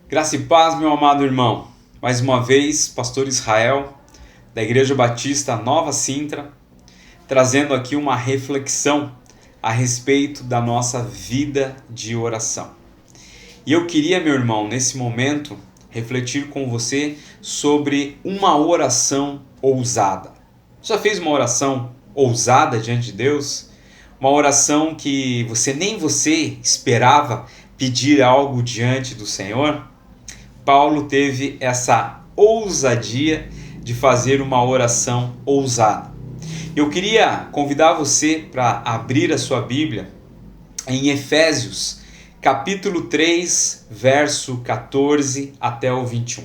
Graça e paz, meu amado irmão. Mais uma vez, Pastor Israel, da Igreja Batista Nova Sintra, trazendo aqui uma reflexão a respeito da nossa vida de oração. E eu queria, meu irmão, nesse momento, refletir com você sobre uma oração ousada. Já fez uma oração ousada diante de Deus? Uma oração que nem você esperava pedir algo diante do Senhor? Paulo teve essa ousadia de fazer uma oração ousada. Eu queria convidar você para abrir a sua Bíblia em Efésios, capítulo 3, verso 14 até o 21.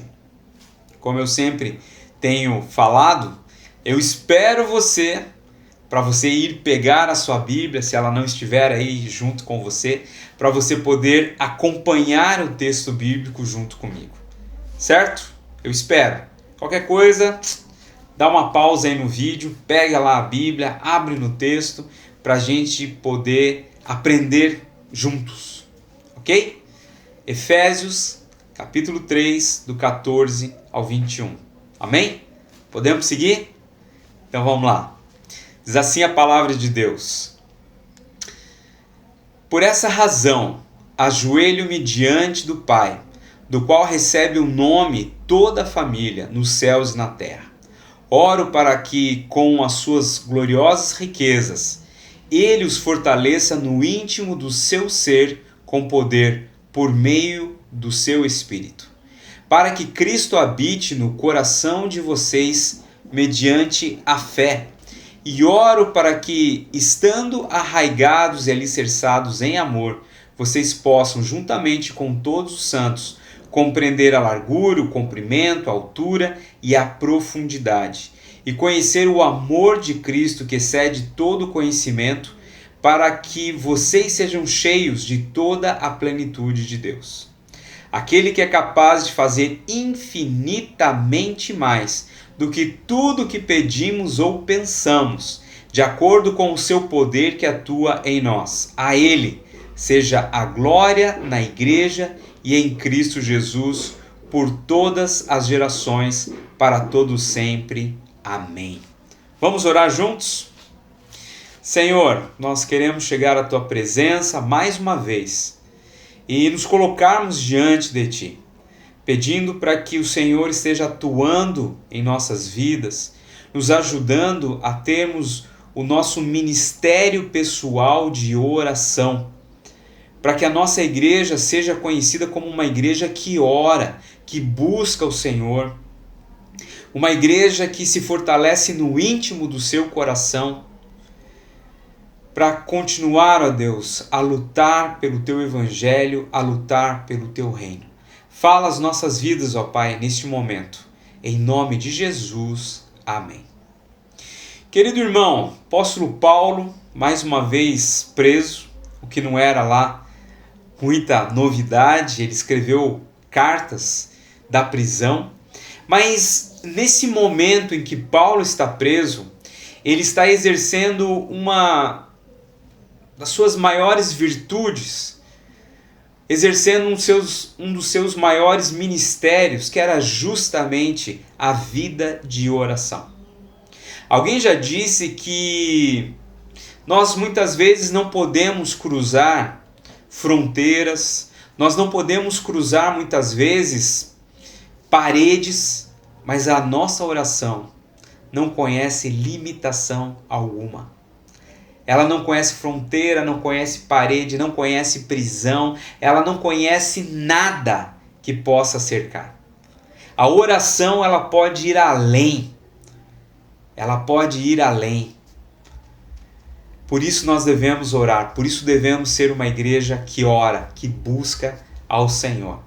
Como eu sempre tenho falado, eu espero para você ir pegar a sua Bíblia, se ela não estiver aí junto com você, para você poder acompanhar o texto bíblico junto comigo. Certo? Eu espero. Qualquer coisa, dá uma pausa aí no vídeo, pega lá a Bíblia, abre no texto, para a gente poder aprender juntos. Ok? Efésios, capítulo 3, do 14 ao 21. Amém? Podemos seguir? Então vamos lá. Diz assim a palavra de Deus: Por essa razão, ajoelho-me diante do Pai, do qual recebe o nome toda a família, nos céus e na terra. Oro para que, com as suas gloriosas riquezas, Ele os fortaleça no íntimo do seu ser com poder, por meio do seu Espírito, para que Cristo habite no coração de vocês mediante a fé. E oro para que, estando arraigados e alicerçados em amor, vocês possam, juntamente com todos os santos, compreender a largura, o comprimento, a altura e a profundidade, e conhecer o amor de Cristo que excede todo conhecimento, para que vocês sejam cheios de toda a plenitude de Deus. Aquele que é capaz de fazer infinitamente mais do que tudo que pedimos ou pensamos, de acordo com o seu poder que atua em nós. A Ele seja a glória na Igreja e em Cristo Jesus, por todas as gerações, para todos sempre. Amém. Vamos orar juntos? Senhor, nós queremos chegar à Tua presença mais uma vez e nos colocarmos diante de Ti, pedindo para que o Senhor esteja atuando em nossas vidas, nos ajudando a termos o nosso ministério pessoal de oração, para que a nossa igreja seja conhecida como uma igreja que ora, que busca o Senhor, uma igreja que se fortalece no íntimo do seu coração, para continuar, ó Deus, a lutar pelo Teu Evangelho, a lutar pelo Teu reino. Fala as nossas vidas, ó Pai, neste momento. Em nome de Jesus. Amém. Querido irmão, apóstolo Paulo, mais uma vez preso, o que não era lá muita novidade, ele escreveu cartas da prisão, mas nesse momento em que Paulo está preso, ele está exercendo uma das suas maiores virtudes, exercendo um dos seus maiores ministérios, que era justamente a vida de oração. Alguém já disse que nós muitas vezes não podemos cruzar fronteiras, nós não podemos cruzar muitas vezes paredes, mas a nossa oração não conhece limitação alguma. Ela não conhece fronteira, não conhece parede, não conhece prisão, ela não conhece nada que possa cercar. A oração, ela pode ir além. Ela pode ir além. Por isso nós devemos orar, por isso devemos ser uma igreja que ora, que busca ao Senhor.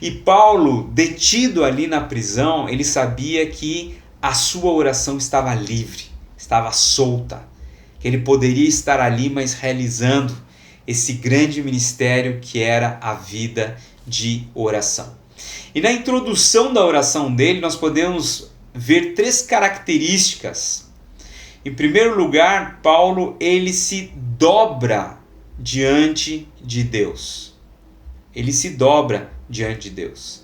E Paulo, detido ali na prisão, ele sabia que a sua oração estava livre, estava solta. Que ele poderia estar ali, mas realizando esse grande ministério que era a vida de oração. E na introdução da oração dele, nós podemos ver 3 características. Em primeiro lugar, Paulo, ele se dobra diante de Deus. Ele se dobra diante de Deus.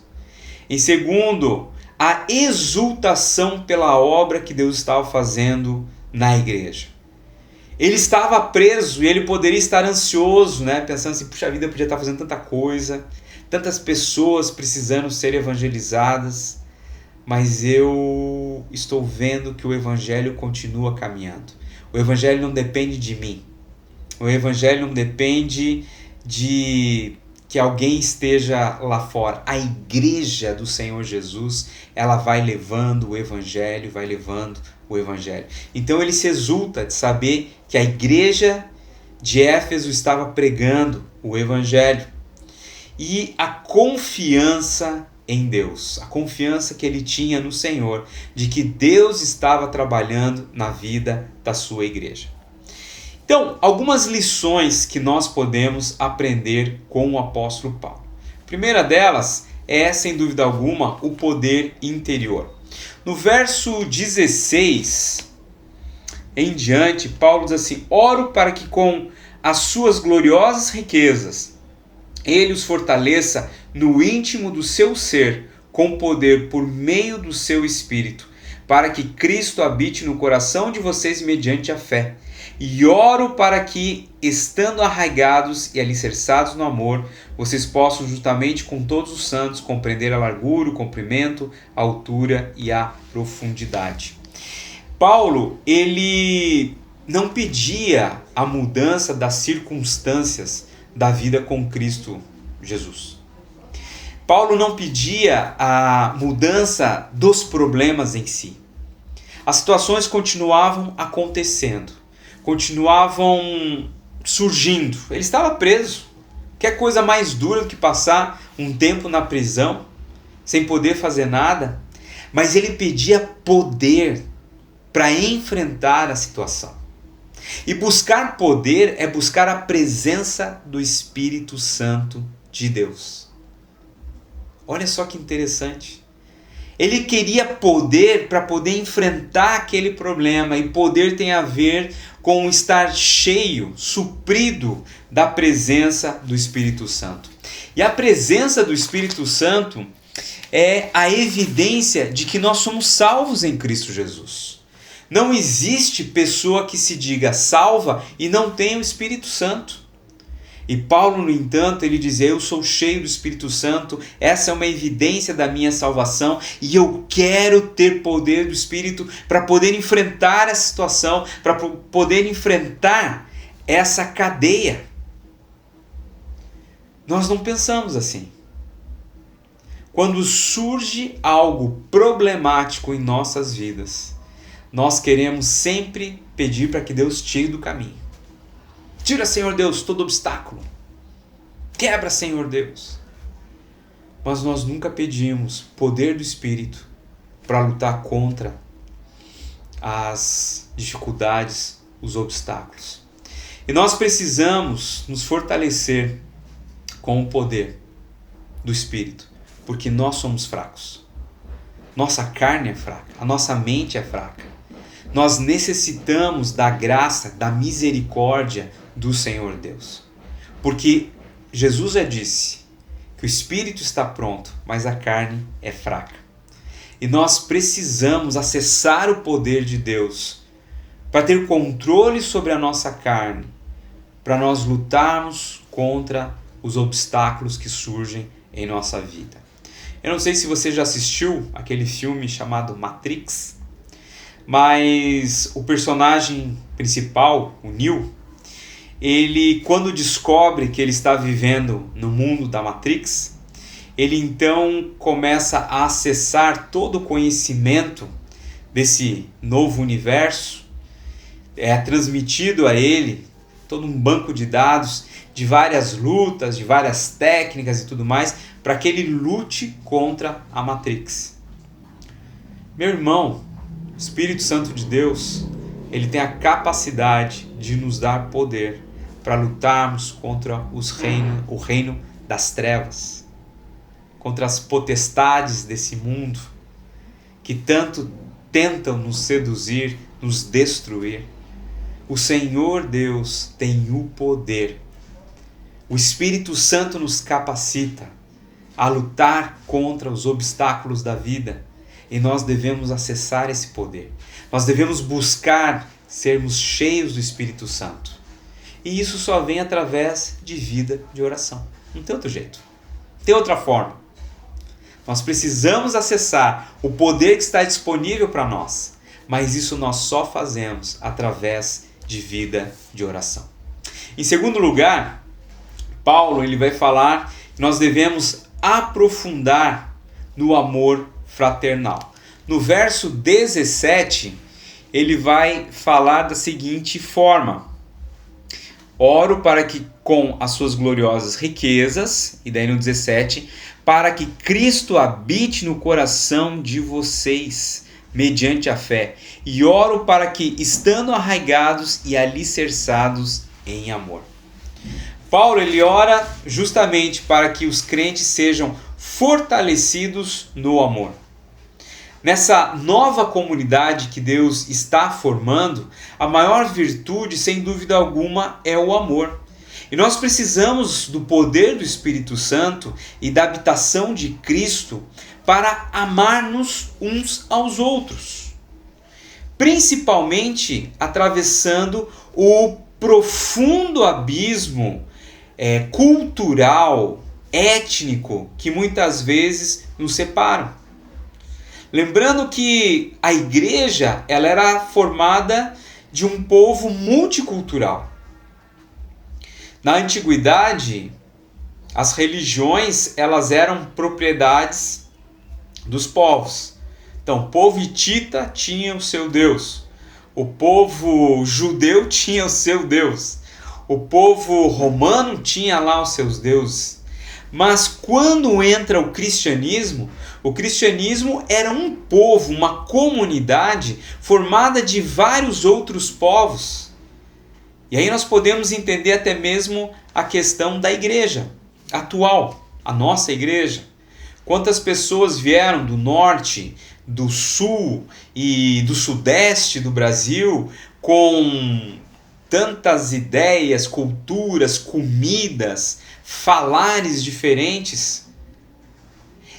Em segundo, a exultação pela obra que Deus estava fazendo na igreja. Ele estava preso e ele poderia estar ansioso, né? Pensando assim, puxa vida, eu podia estar fazendo tanta coisa, tantas pessoas precisando ser evangelizadas, mas eu estou vendo que o evangelho continua caminhando. O evangelho não depende de mim. O evangelho não depende de que alguém esteja lá fora. A igreja do Senhor Jesus, ela vai levando o evangelho, vai levando o evangelho. Então ele se exulta de saber que a igreja de Éfeso estava pregando o evangelho. E a confiança em Deus, a confiança que ele tinha no Senhor, de que Deus estava trabalhando na vida da sua igreja. Então, algumas lições que nós podemos aprender com o apóstolo Paulo. A primeira delas é, sem dúvida alguma, o poder interior. No verso 16 em diante, Paulo diz assim: oro para que com as suas gloriosas riquezas ele os fortaleça no íntimo do seu ser, com poder por meio do seu Espírito, para que Cristo habite no coração de vocês mediante a fé. E oro para que, estando arraigados e alicerçados no amor, vocês possam, juntamente com todos os santos, compreender a largura, o comprimento, a altura e a profundidade. Paulo, ele não pedia a mudança das circunstâncias da vida com Cristo Jesus. Paulo não pedia a mudança dos problemas em si. As situações continuavam acontecendo, continuavam surgindo. Ele estava preso. Que coisa mais dura do que passar um tempo na prisão, sem poder fazer nada. Mas ele pedia poder para enfrentar a situação. E buscar poder é buscar a presença do Espírito Santo de Deus. Olha só que interessante. Ele queria poder para poder enfrentar aquele problema, e poder tem a ver com estar cheio, suprido da presença do Espírito Santo. E a presença do Espírito Santo é a evidência de que nós somos salvos em Cristo Jesus. Não existe pessoa que se diga salva e não tenha o Espírito Santo. E Paulo, no entanto, ele diz: eu sou cheio do Espírito Santo, essa é uma evidência da minha salvação e eu quero ter poder do Espírito para poder enfrentar essa situação, para poder enfrentar essa cadeia. Nós não pensamos assim. Quando surge algo problemático em nossas vidas, nós queremos sempre pedir para que Deus tire do caminho. Tira, Senhor Deus, todo obstáculo. Quebra, Senhor Deus. Mas nós nunca pedimos poder do Espírito para lutar contra as dificuldades, os obstáculos. E nós precisamos nos fortalecer com o poder do Espírito, porque nós somos fracos. Nossa carne é fraca, a nossa mente é fraca. Nós necessitamos da graça, da misericórdia do Senhor Deus. Porque Jesus já disse que o Espírito está pronto, mas a carne é fraca. E nós precisamos acessar o poder de Deus para ter controle sobre a nossa carne, para nós lutarmos contra os obstáculos que surgem em nossa vida. Eu não sei se você já assistiu aquele filme chamado Matrix, mas o personagem principal, o Neo, ele, quando descobre que ele está vivendo no mundo da Matrix, ele então começa a acessar todo o conhecimento desse novo universo. É transmitido a ele todo um banco de dados de várias lutas, de várias técnicas e tudo mais, para que ele lute contra a Matrix. Meu irmão, o Espírito Santo de Deus, ele tem a capacidade de nos dar poder para lutarmos contra o reino das trevas, contra as potestades desse mundo que tanto tentam nos seduzir, nos destruir. O Senhor Deus tem o poder. O Espírito Santo nos capacita a lutar contra os obstáculos da vida, e nós devemos acessar esse poder. Nós devemos buscar sermos cheios do Espírito Santo. E isso só vem através de vida de oração. Não tem outro jeito. Não tem outra forma. Nós precisamos acessar o poder que está disponível para nós. Mas isso nós só fazemos através de vida de oração. Em segundo lugar, Paulo ele vai falar que nós devemos aprofundar no amor fraternal. No verso 17, ele vai falar da seguinte forma: oro para que com as suas gloriosas riquezas, e daí no 17, para que Cristo habite no coração de vocês, mediante a fé, e oro para que, estando arraigados e alicerçados em amor. Paulo ele ora justamente para que os crentes sejam fortalecidos no amor. Nessa nova comunidade que Deus está formando, a maior virtude, sem dúvida alguma, é o amor. E nós precisamos do poder do Espírito Santo e da habitação de Cristo para amar-nos uns aos outros, principalmente atravessando o profundo abismo cultural, étnico, que muitas vezes nos separam. Lembrando que a igreja ela era formada de um povo multicultural. Na antiguidade, as religiões elas eram propriedades dos povos. Então, o povo hitita tinha o seu Deus, o povo judeu tinha o seu Deus, o povo romano tinha lá os seus deuses. Mas quando entra o cristianismo era um povo, uma comunidade formada de vários outros povos. E aí nós podemos entender até mesmo a questão da igreja atual, a nossa igreja. Quantas pessoas vieram do norte, do sul e do sudeste do Brasil com tantas ideias, culturas, comidas, falares diferentes.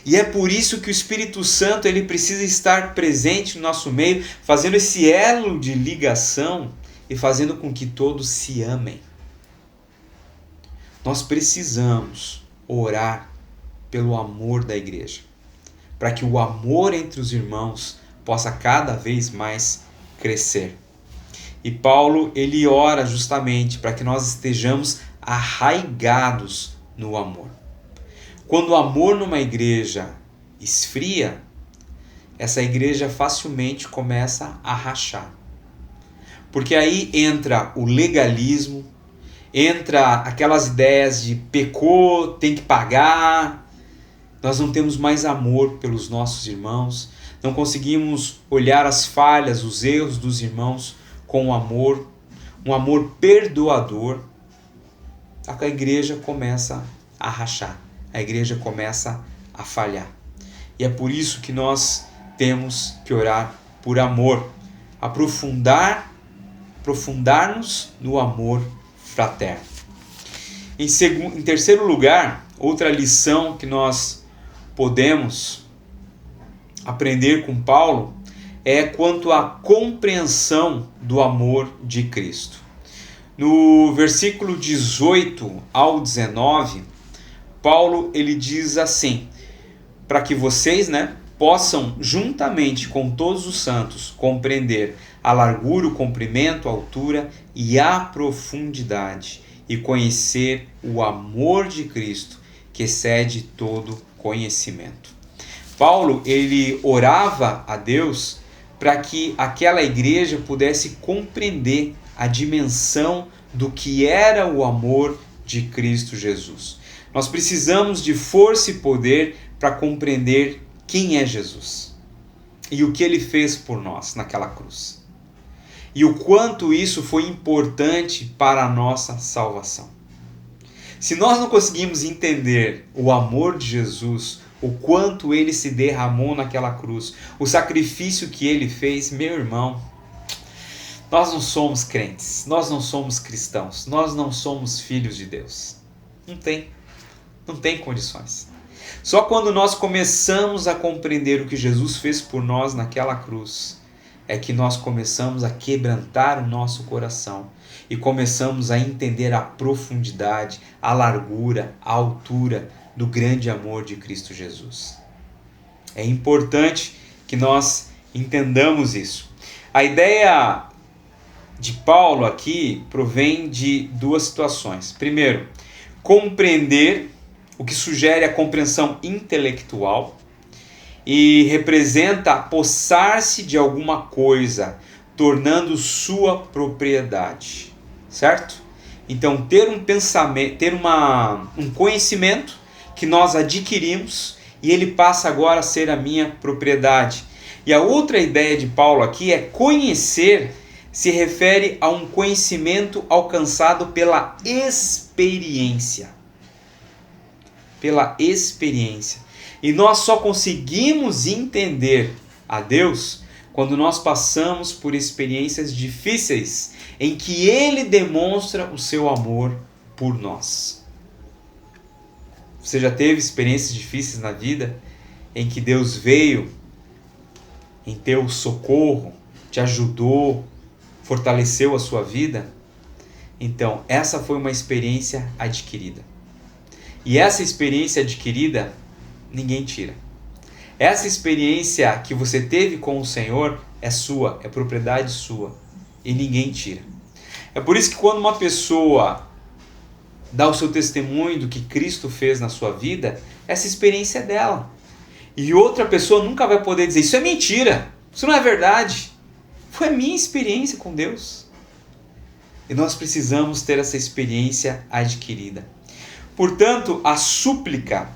E é por isso que o Espírito Santo ele precisa estar presente no nosso meio, fazendo esse elo de ligação e fazendo com que todos se amem. Nós precisamos orar pelo amor da igreja, para que o amor entre os irmãos possa cada vez mais crescer. E Paulo, ele ora justamente para que nós estejamos arraigados no amor. Quando o amor numa igreja esfria, essa igreja facilmente começa a rachar. Porque aí entra o legalismo, entra aquelas ideias de pecou, tem que pagar. Nós não temos mais amor pelos nossos irmãos, não conseguimos olhar as falhas, os erros dos irmãos com amor, um amor perdoador. A igreja começa a rachar, a igreja começa a falhar. E é por isso que nós temos que orar por amor, aprofundar-nos no amor fraterno. Em terceiro lugar, outra lição que nós podemos aprender com Paulo é quanto à compreensão do amor de Cristo. No versículo 18 ao 19, Paulo ele diz assim: para que vocês, possam juntamente com todos os santos compreender a largura, o comprimento, a altura e a profundidade, e conhecer o amor de Cristo que excede todo conhecimento. Paulo ele orava a Deus para que aquela igreja pudesse compreender a dimensão do que era o amor de Cristo Jesus. Nós precisamos de força e poder para compreender quem é Jesus e o que ele fez por nós naquela cruz. E o quanto isso foi importante para a nossa salvação. Se nós não conseguimos entender o amor de Jesus, o quanto ele se derramou naquela cruz, o sacrifício que ele fez, meu irmão, nós não somos crentes, nós não somos cristãos, nós não somos filhos de Deus. Não tem condições. Só quando nós começamos a compreender o que Jesus fez por nós naquela cruz, é que nós começamos a quebrantar o nosso coração e começamos a entender a profundidade, a largura, a altura do grande amor de Cristo Jesus. É importante que nós entendamos isso. A ideia de Paulo aqui provém de duas situações. Primeiro, compreender, o que sugere a compreensão intelectual e representa apossar-se de alguma coisa, tornando sua propriedade, certo? Então, ter um pensamento, ter um conhecimento que nós adquirimos e ele passa agora a ser a minha propriedade. E a outra ideia de Paulo aqui é conhecer, se refere a um conhecimento alcançado pela experiência. Pela experiência. E nós só conseguimos entender a Deus quando nós passamos por experiências difíceis em que Ele demonstra o seu amor por nós. Você já teve experiências difíceis na vida em que Deus veio em teu socorro, te ajudou, fortaleceu a sua vida? Então, essa foi uma experiência adquirida. E essa experiência adquirida, ninguém tira. Essa experiência que você teve com o Senhor é sua, é propriedade sua. E ninguém tira. É por isso que quando uma pessoa dá o seu testemunho do que Cristo fez na sua vida, essa experiência é dela. E outra pessoa nunca vai poder dizer, isso é mentira, isso não é verdade. Foi a minha experiência com Deus. E nós precisamos ter essa experiência adquirida. Portanto, a súplica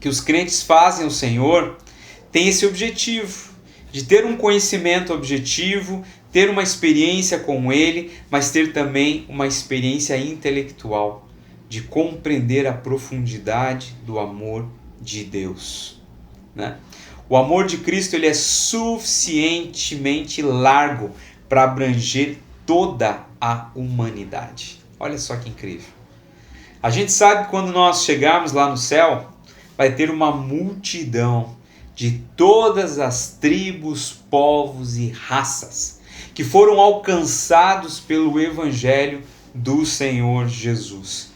que os crentes fazem ao Senhor tem esse objetivo, de ter um conhecimento objetivo, ter uma experiência com Ele, mas ter também uma experiência intelectual, de compreender a profundidade do amor de Deus, né? O amor de Cristo ele é suficientemente largo para abranger toda a humanidade. Olha só que incrível. A gente sabe que quando nós chegarmos lá no céu, vai ter uma multidão de todas as tribos, povos e raças que foram alcançados pelo Evangelho do Senhor Jesus.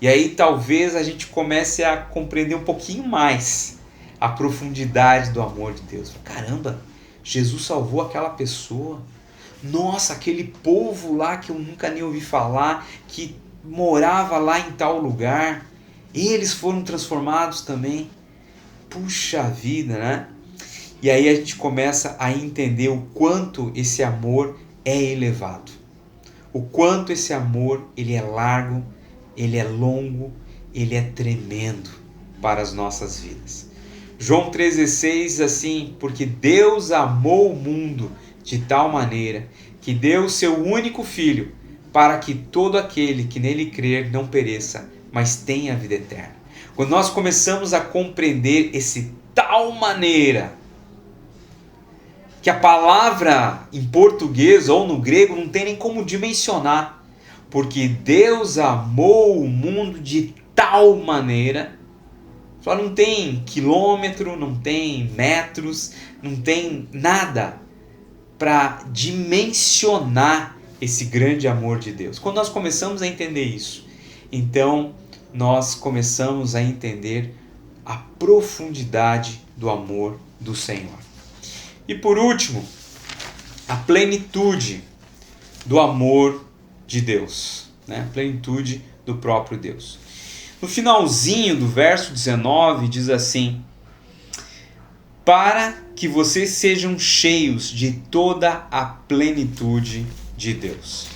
E aí talvez a gente comece a compreender um pouquinho mais a profundidade do amor de Deus. Caramba, Jesus salvou aquela pessoa. Nossa, aquele povo lá que eu nunca nem ouvi falar, que morava lá em tal lugar, eles foram transformados também. Puxa vida, né? E aí a gente começa a entender o quanto esse amor é elevado. O quanto esse amor ele é largo, ele é longo, ele é tremendo para as nossas vidas. João 3,16 diz assim, porque Deus amou o mundo de tal maneira que deu o seu único Filho, para que todo aquele que nele crer não pereça, mas tenha a vida eterna. Quando nós começamos a compreender esse tal maneira, que a palavra em português ou no grego não tem nem como dimensionar, porque Deus amou o mundo de tal maneira, só não tem quilômetro, não tem metros, não tem nada para dimensionar esse grande amor de Deus. Quando nós começamos a entender isso, então nós começamos a entender a profundidade do amor do Senhor. E por último, a plenitude do amor de Deus, né? A plenitude do próprio Deus. No finalzinho do verso 19 diz assim, para que vocês sejam cheios de toda a plenitude de Deus.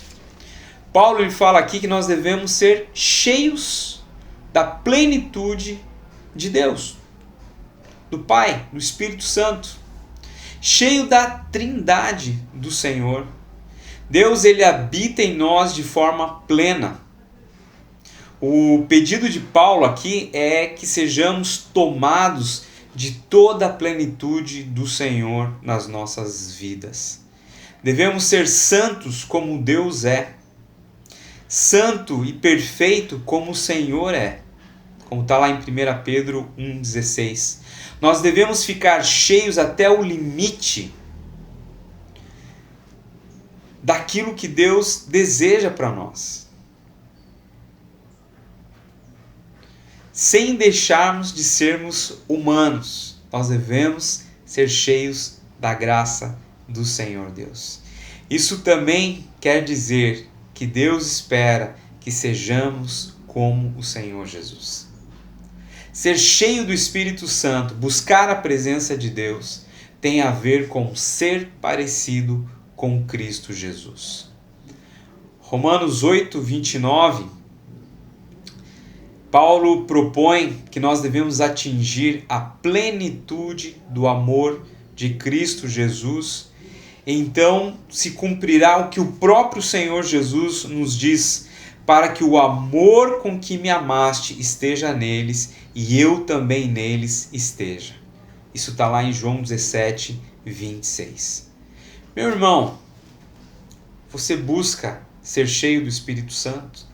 Paulo ele fala aqui que nós devemos ser cheios da plenitude de Deus, do Pai, do Espírito Santo, cheio da Trindade do Senhor. Deus ele habita em nós de forma plena. O pedido de Paulo aqui é que sejamos tomados de toda a plenitude do Senhor nas nossas vidas. Devemos ser santos como Deus é, santo e perfeito como o Senhor é. como está lá em 1 Pedro 1,16. Nós devemos ficar cheios até o limite daquilo que Deus deseja para nós, sem deixarmos de sermos humanos. Nós devemos ser cheios da graça do Senhor Deus. Isso também quer dizer que Deus espera que sejamos como o Senhor Jesus. Ser cheio do Espírito Santo, buscar a presença de Deus, tem a ver com ser parecido com Cristo Jesus. Romanos 8, 29, Paulo propõe que nós devemos atingir a plenitude do amor de Cristo Jesus. Então se cumprirá o que o próprio Senhor Jesus nos diz, para que o amor com que me amaste esteja neles e eu também neles esteja. Isso está lá em João 17, 26. Meu irmão, você busca ser cheio do Espírito Santo?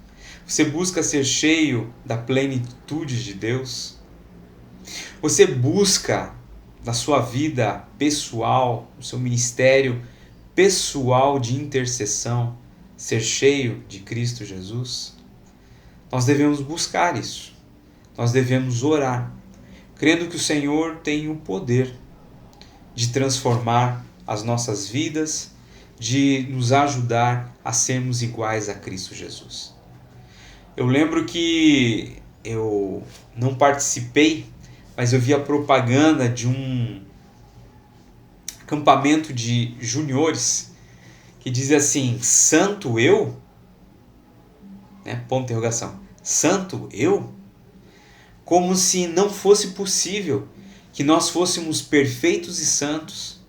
Você busca ser cheio da plenitude de Deus? Você busca na sua vida pessoal, no seu ministério pessoal de intercessão, ser cheio de Cristo Jesus? Nós devemos buscar isso. Nós devemos orar, crendo que o Senhor tem o poder de transformar as nossas vidas, de nos ajudar a sermos iguais a Cristo Jesus. Eu lembro que eu não participei, mas eu vi a propaganda de um acampamento de juniores que dizia assim: santo eu? Ponto de interrogação. Santo eu? Como se não fosse possível que nós fôssemos perfeitos e santos.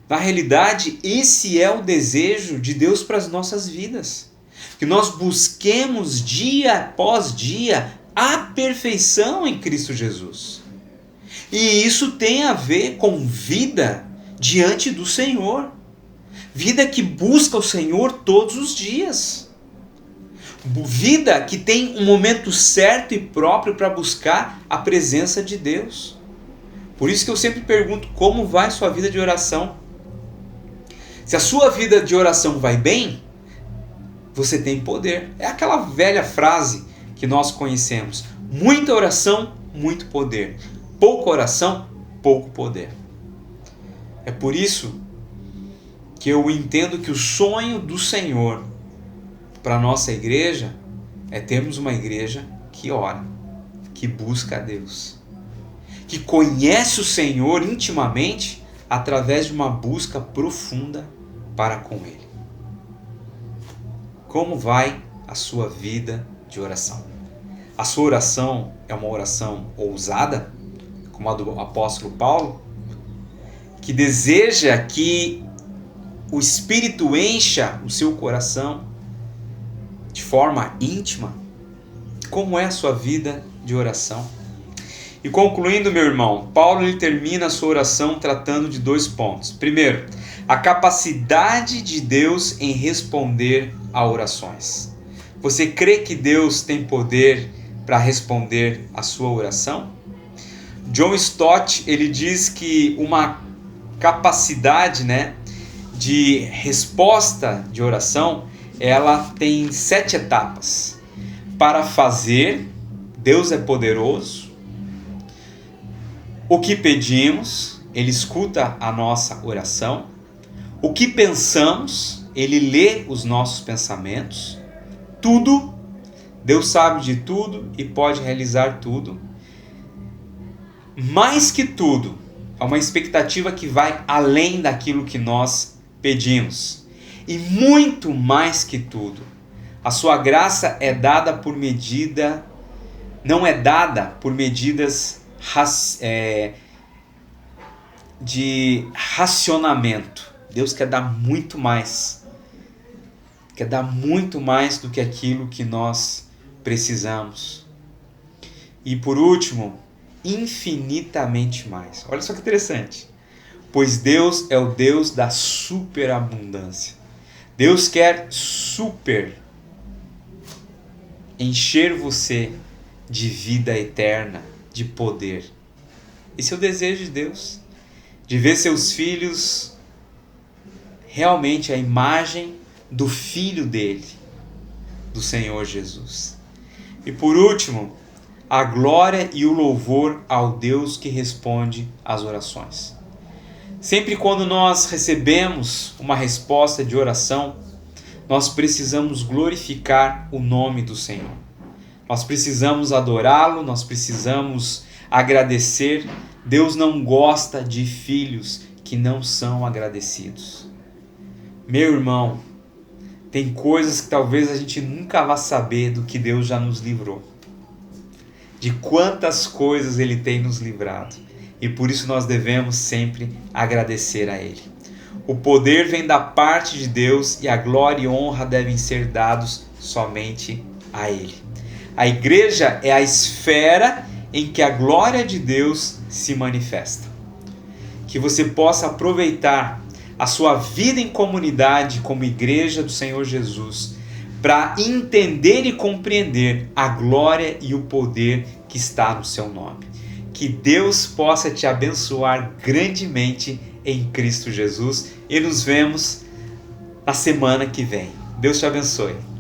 Na realidade, esse é o desejo de Deus para as nossas vidas. Que nós busquemos dia após dia a perfeição em Cristo Jesus. E isso tem a ver com vida diante do Senhor. Vida que busca o Senhor todos os dias. Vida que tem um momento certo e próprio para buscar a presença de Deus. Por isso que eu sempre pergunto: como vai sua vida de oração? Se a sua vida de oração vai bem, você tem poder. É aquela velha frase que nós conhecemos: muita oração, muito poder. Pouca oração, pouco poder. É por isso que eu entendo que o sonho do Senhor para a nossa igreja é termos uma igreja que ora, que busca a Deus, que conhece o Senhor intimamente através de uma busca profunda para com Ele. Como vai a sua vida de oração? A sua oração é uma oração ousada, como a do apóstolo Paulo, que deseja que o Espírito encha o seu coração de forma íntima? Como é a sua vida de oração? E concluindo, meu irmão, Paulo ele termina a sua oração tratando de 2 pontos. Primeiro, a capacidade de Deus em responder a orações. Você crê que Deus tem poder para responder a sua oração? John Stott ele diz que uma capacidade, de resposta de oração, ela tem 7 etapas. Para fazer, Deus é poderoso. O que pedimos, Ele escuta a nossa oração. O que pensamos, Ele lê os nossos pensamentos. Tudo, Deus sabe de tudo e pode realizar tudo. Mais que tudo, é uma expectativa que vai além daquilo que nós pedimos. E muito mais que tudo, a sua graça é dada por medida, não é dada por medidas de racionamento. Deus quer dar muito mais. Quer dar muito mais do que aquilo que nós precisamos. E por último, infinitamente mais. Olha só que interessante. Pois Deus é o Deus da superabundância. Deus quer encher você de vida eterna, de poder. Esse é o desejo de Deus, de ver seus filhos realmente a imagem do Filho dele, do Senhor Jesus. E por último, a glória e o louvor ao Deus que responde às orações. Sempre quando nós recebemos uma resposta de oração, nós precisamos glorificar o nome do Senhor. Nós precisamos adorá-lo, nós precisamos agradecer. Deus não gosta de filhos que não são agradecidos. Meu irmão, tem coisas que talvez a gente nunca vá saber do que Deus já nos livrou. De quantas coisas Ele tem nos livrado. E por isso nós devemos sempre agradecer a Ele. O poder vem da parte de Deus e a glória e honra devem ser dados somente a Ele. A igreja é a esfera em que a glória de Deus se manifesta. Que você possa aproveitar a sua vida em comunidade como igreja do Senhor Jesus para entender e compreender a glória e o poder que está no seu nome. Que Deus possa te abençoar grandemente em Cristo Jesus e nos vemos na semana que vem. Deus te abençoe.